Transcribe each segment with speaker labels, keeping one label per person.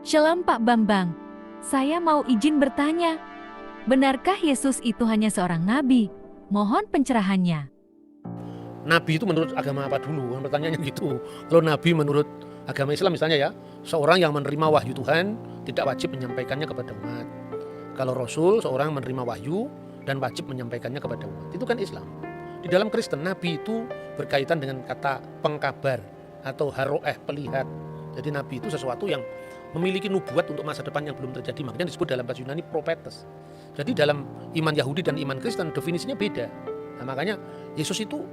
Speaker 1: Shalom Pak Bambang, saya mau izin bertanya. Benarkah Yesus itu hanya seorang nabi? Mohon pencerahannya.
Speaker 2: Nabi itu menurut agama apa dulu? Pertanyaannya gitu. Kalau nabi menurut agama Islam misalnya ya, seorang yang menerima wahyu Tuhan tidak wajib menyampaikannya kepada umat. Kalau Rasul, seorang menerima wahyu dan wajib menyampaikannya kepada umat. Itu kan Islam. Di dalam Kristen, nabi itu berkaitan dengan kata pengkabar atau haroeh, pelihat. Jadi nabi itu sesuatu yang memiliki nubuat untuk masa depan yang belum terjadi. Makanya disebut dalam bahasa Yunani prophetes. Jadi dalam iman Yahudi dan iman Kristen definisinya beda. Nah, makanya Yesus itu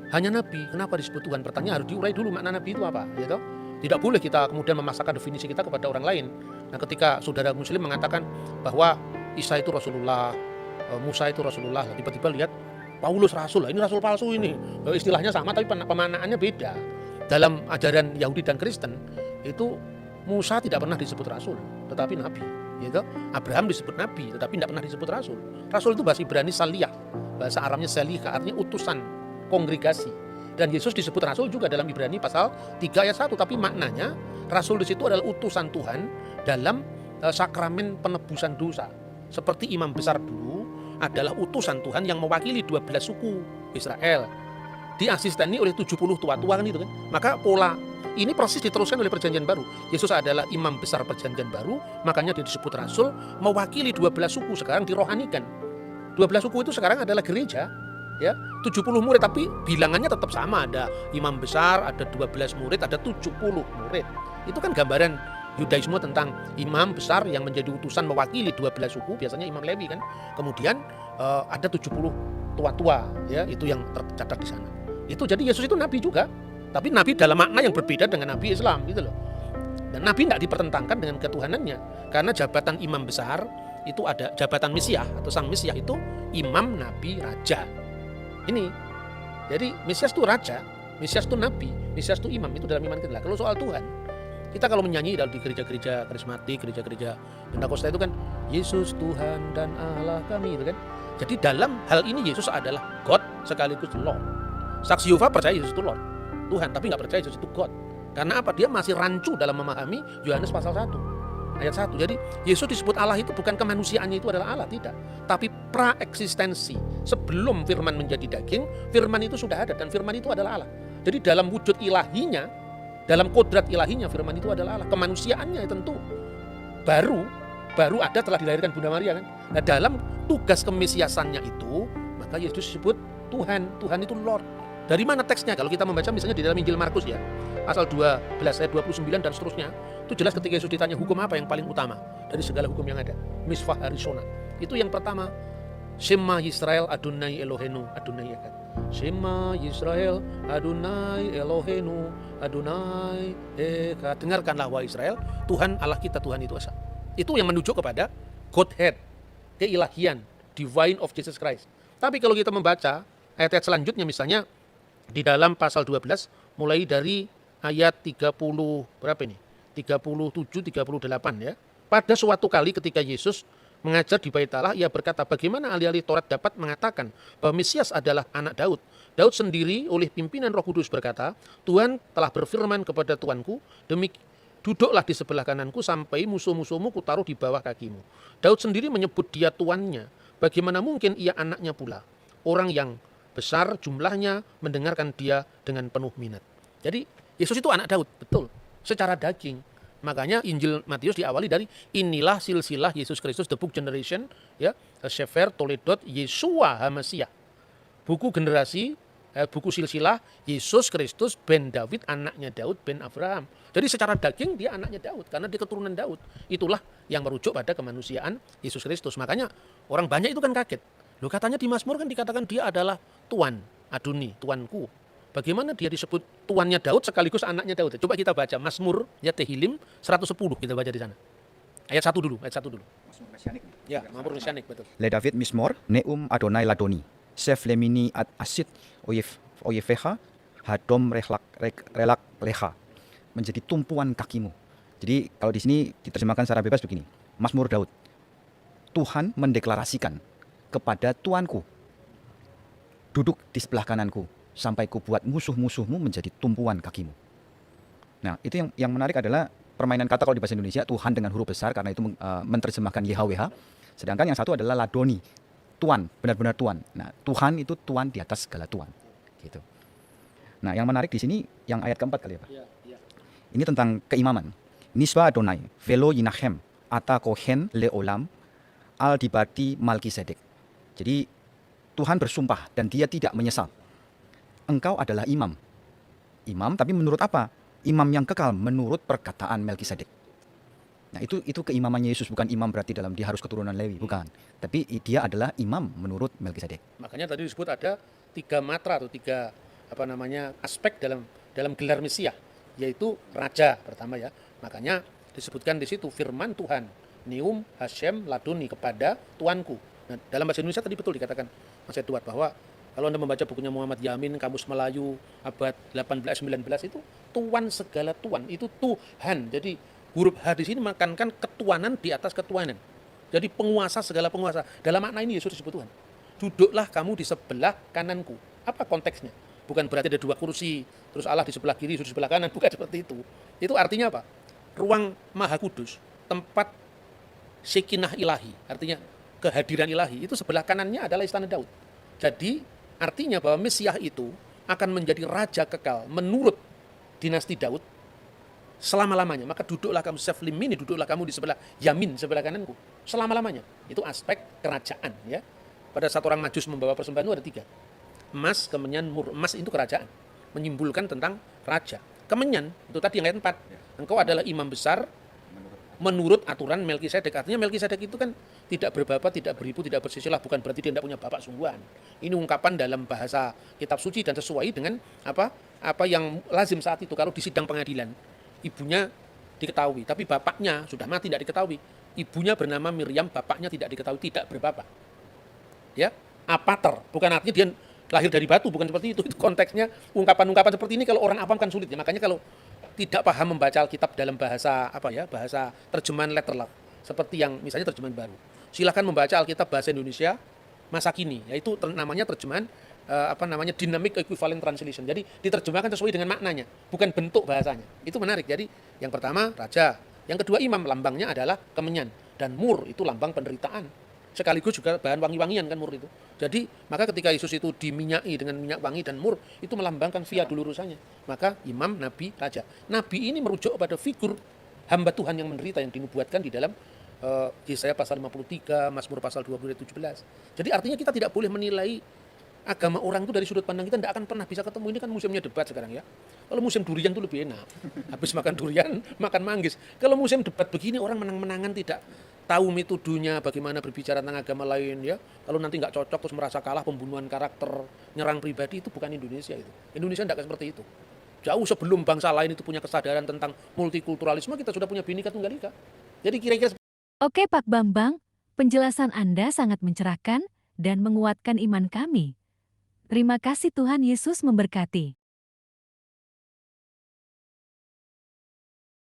Speaker 2: hanya nabi. Kenapa disebut Tuhan? Pertanyaan harus diurai dulu makna nabi itu apa, gitu. Tidak boleh kita kemudian memaksakan definisi kita kepada orang lain. Nah, ketika saudara muslim mengatakan bahwa Isa itu Rasulullah, Musa itu Rasulullah, tiba-tiba lihat Paulus rasul, ini rasul palsu ini. Istilahnya sama tapi pemaknaannya beda. Dalam ajaran Yahudi dan Kristen itu Musa tidak pernah disebut rasul, tetapi nabi. Gitu. Abraham disebut nabi, tetapi tidak pernah disebut rasul. Rasul itu bahasa Ibrani saliyah, bahasa Aramnya salih, artinya utusan, kongregasi. Dan Yesus disebut rasul juga dalam Ibrani pasal 3 ayat 1, tapi maknanya rasul di situ adalah utusan Tuhan dalam sakramen penebusan dosa. Seperti imam besar dulu adalah utusan Tuhan yang mewakili 12 suku Israel. Diasisteni oleh 70 tua-tua kan itu kan. Maka pola ini persis diteruskan oleh perjanjian baru. Yesus adalah imam besar perjanjian baru, makanya dia disebut rasul, mewakili 12 suku, sekarang dirohanikan. 12 suku itu sekarang adalah gereja, ya, 70 murid, tapi bilangannya tetap sama, ada imam besar, ada 12 murid, ada 70 murid. Itu kan gambaran Yudaisme tentang imam besar yang menjadi utusan mewakili 12 suku, biasanya imam Lewi kan. Kemudian ada 70 tua-tua, ya, itu yang tercatat di sana. Itu jadi Yesus itu nabi juga. Tapi nabi dalam makna yang berbeda dengan nabi Islam gitu loh. Dan nabi tidak dipertentangkan dengan ketuhanannya. Karena jabatan imam besar itu ada jabatan Mesias atau sang Mesias itu imam, nabi, raja. Ini. Jadi Mesias itu raja, Mesias itu nabi, Mesias itu imam, itu dalam iman kita. Kalau soal Tuhan, kita kalau menyanyi di gereja-gereja karismatik, gereja-gereja Pentakosta itu kan Yesus Tuhan dan Allah kami itu kan. Jadi dalam hal ini Yesus adalah God sekaligus Lord. Saksi Yehova percaya Yesus itu Lord, Tuhan, tapi nggak percaya Yesus itu God. Karena apa? Dia masih rancu dalam memahami Yohanes pasal 1 ayat 1. Jadi Yesus disebut Allah itu bukan kemanusiaannya itu adalah Allah, tidak. Tapi praeksistensi. Sebelum firman menjadi daging, firman itu sudah ada dan firman itu adalah Allah. Jadi dalam wujud ilahinya, dalam kodrat ilahinya firman itu adalah Allah. Kemanusiaannya tentu baru ada setelah dilahirkan Bunda Maria kan. Nah, dalam tugas kemesiasannya itu, maka Yesus disebut Tuhan. Tuhan itu Lord. Dari mana teksnya? Kalau kita membaca misalnya di dalam Injil Markus ya, pasal 12 ayat 29 dan seterusnya, itu jelas ketika Yesus ditanya hukum apa yang paling utama dari segala hukum yang ada. Misvah Harishona. Itu yang pertama, Shema Yisrael Adonai Elohenu, Adonai Echad. Shema Yisrael Adonai Elohenu, Adonai Echad. Dengarkanlah wahai Israel, Tuhan Allah kita, Tuhan itu esa. Itu yang menunjuk kepada Godhead, keilahian, divine of Jesus Christ. Tapi kalau kita membaca ayat-ayat selanjutnya misalnya di dalam pasal 12 mulai dari ayat 30 berapa ini? 37 38 ya. Pada suatu kali ketika Yesus mengajar di Bait Allah, ia berkata, bagaimana ahli-ahli Taurat dapat mengatakan bahwa Mesias adalah anak Daud? Daud sendiri oleh pimpinan Roh Kudus berkata, Tuhan telah berfirman kepada Tuanku, duduklah di sebelah kananku sampai musuh-musuhmu kutaruh di bawah kakimu. Daud sendiri menyebut dia tuannya. Bagaimana mungkin ia anaknya pula? Orang yang besar jumlahnya mendengarkan dia dengan penuh minat. Jadi Yesus itu anak Daud, betul, secara daging. Makanya Injil Matius diawali dari inilah silsilah Yesus Kristus, the book generation, ya, Sefer Toledot Yeshua HaMasiah. Buku generasi, buku silsilah Yesus Kristus ben David, anaknya Daud ben Abraham. Jadi secara daging dia anaknya Daud karena dia keturunan Daud. Itulah yang merujuk pada kemanusiaan Yesus Kristus. Makanya orang banyak itu kan kaget. Loh, katanya di Mazmur kan dikatakan dia adalah Tuan, Adoni, Tuanku. Bagaimana dia disebut tuannya Daud sekaligus anaknya Daud? Coba kita baca Mazmur ya Tehillim 110, kita baca di sana. Ayat 1 dulu, ayat 1 dulu.
Speaker 3: Mazmur Mesianik.
Speaker 2: Ya, Mazmur Mesianik, betul.
Speaker 3: Le David Mismor, Neum Adonai Ladoni, Sef Lemini Ad Asit Oyefeha, Hadom Relak Leha, menjadi tumpuan kakimu. Jadi kalau di sini diterjemahkan secara bebas begini, Mazmur Daud, Tuhan mendeklarasikan kepada Tuanku, duduk di sebelah kananku, sampai ku buat musuh-musuhmu menjadi tumpuan kakimu. Nah, itu yang menarik adalah permainan kata kalau di bahasa Indonesia Tuhan dengan huruf besar karena itu menerjemahkan YHWH. Sedangkan yang satu adalah ladoni, Tuan, benar-benar Tuan. Nah, Tuhan itu Tuan di atas segala Tuan. Gitu. Nah, yang menarik di sini yang ayat keempat kali ya, Pak. Ini tentang keimaman. Nisba Adonai, velo yinachem, ata kohen leolam, al dibati Malkisedek. Jadi Tuhan bersumpah dan dia tidak menyesal. Engkau adalah imam. Imam tapi menurut apa? Imam yang kekal menurut perkataan Melkisedek. Nah, itu keimamannya Yesus, bukan imam berarti dalam dia harus keturunan Lewi, bukan. Tapi dia adalah imam menurut Melkisedek.
Speaker 2: Makanya tadi disebut ada 3 matra atau 3 aspek dalam gelar Mesias, yaitu raja pertama ya. Makanya disebutkan di situ firman Tuhan, Neum Hashem Ladoni, kepada Tuanku. Nah, dalam bahasa Indonesia tadi betul dikatakan Mas Edward bahwa kalau Anda membaca bukunya Muhammad Yamin, Kamus Melayu abad 18-19, itu Tuan segala Tuan, itu Tuhan. Jadi huruf H di sini menekankan ketuanan di atas ketuanan. Jadi penguasa segala penguasa. Dalam makna ini Yesus disebut Tuhan. Duduklah kamu di sebelah kananku. Apa konteksnya? Bukan berarti ada 2 kursi, terus Allah di sebelah kiri, Yesus di sebelah kanan. Bukan seperti itu. Itu artinya apa? Ruang Maha Kudus, tempat Sekinah ilahi, artinya kehadiran ilahi, itu sebelah kanannya adalah istana Daud. Jadi artinya bahwa Mesias itu akan menjadi raja kekal menurut dinasti Daud selama-lamanya. Maka duduklah kamu Seflimini, duduklah kamu di sebelah Yamin, sebelah kananku, selama-lamanya. Itu aspek kerajaan ya. Pada saat orang Majus membawa persembahan itu ada 3. Emas, kemenyan, mur. Emas itu kerajaan, menyimbolkan tentang raja. Kemenyan itu tadi yang ayat 4. Engkau adalah imam besar menurut aturan Melkisedek. Artinya Melkisedek itu kan tidak berbapak, tidak beribu, tidak bersisilah, bukan berarti dia tidak punya bapak sungguhan. Ini ungkapan dalam bahasa kitab suci dan sesuai dengan apa yang lazim saat itu. Kalau di sidang pengadilan, ibunya diketahui, tapi bapaknya sudah mati, tidak diketahui. Ibunya bernama Miriam, bapaknya tidak diketahui, tidak berbapak. Ya, apater, bukan artinya dia lahir dari batu, bukan seperti itu. Itu konteksnya ungkapan-ungkapan seperti ini kalau orang awam kan sulit ya. Makanya kalau tidak paham membaca Alkitab dalam bahasa bahasa terjemahan letterlock, seperti yang misalnya terjemahan baru, silakan membaca Alkitab bahasa Indonesia masa kini, yaitu namanya terjemahan dynamic equivalent translation. Jadi diterjemahkan sesuai dengan maknanya, bukan bentuk bahasanya. Itu menarik. Jadi yang pertama raja, yang kedua imam, lambangnya adalah kemenyan, dan mur itu lambang penderitaan. Sekaligus juga bahan wangi-wangian kan mur itu. Jadi maka ketika Yesus itu diminyaki dengan minyak wangi dan mur, itu melambangkan via dulurusannya. Maka imam, nabi, raja. Nabi ini merujuk pada figur hamba Tuhan yang menderita yang dinubuatkan di dalam Yesaya pasal 53, Mazmur pasal 20 ayat 17. Jadi artinya kita tidak boleh menilai agama orang itu dari sudut pandang kita, tidak akan pernah bisa ketemu. Ini kan musimnya debat sekarang ya. Kalau musim durian itu lebih enak. Habis makan durian, makan manggis. Kalau musim debat begini, orang menang-menangan, tidak tahu metodenya bagaimana berbicara tentang agama lain ya. Kalau nanti nggak cocok terus merasa kalah, pembunuhan karakter, nyerang pribadi, itu bukan Indonesia itu. Indonesia tidak seperti itu. Jauh sebelum bangsa lain itu punya kesadaran tentang multikulturalisme, kita sudah punya Bhinneka Tunggal Ika. Jadi kira-kira
Speaker 1: Oke Pak Bambang, penjelasan Anda sangat mencerahkan dan menguatkan iman kami. Terima kasih, Tuhan Yesus memberkati.